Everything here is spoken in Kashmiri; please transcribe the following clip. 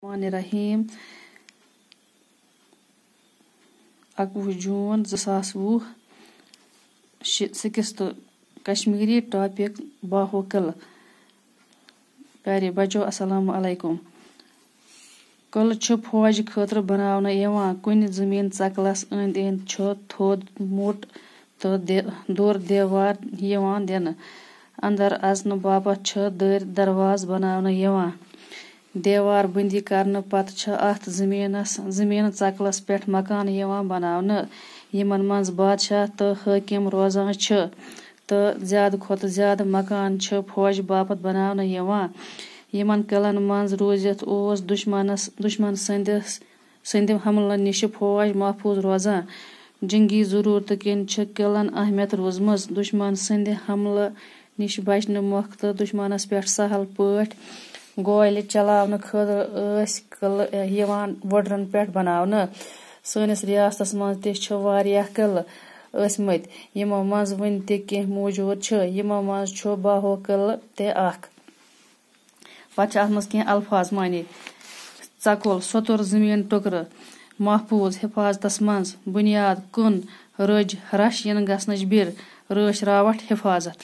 रहीम 21 जून 2020 6th कश्मीरी टॉपिक बाहुकल प्यारे बच्चों अस्सलाम वालेकुम। कल फौज खतर बनावना यवान कुन जमीन चकलस अंद अंद थोद मोट तो दोर देवार यवान दिन अंदर अचन बापत दरवाज बनावना यवान। देवार बंदी करने पत अत जमीन चकलस पे मकान यवान बनावना यमन मज बादशाह तो हाकिम रोजान तो ज्यादा खोत ज्यादा मकान फौज बापत बनावना यवान। यमन किलन मज रूजित ओस दुश्मन संद हमलन निश फौज महफूज रोजान। जंगी जरूरत किन किलन अहमियत रोजमज दुश्मन संद हमल निश बचन मोख तो दुश्मनस पे सहल पट गोल चलावन खतर यवान वडरन पे बनावना। सनिस रियासतस मज किल मत यमो मज वन तह मौजूद यमो मज बाहुकल तक पत मज कह अल्फाज माने चकुल सतुर जमीन टुकर महफूज हिफाजतस मज बुनियाद कुन रज रश इन गसन बिर रश रावट हिफाजत।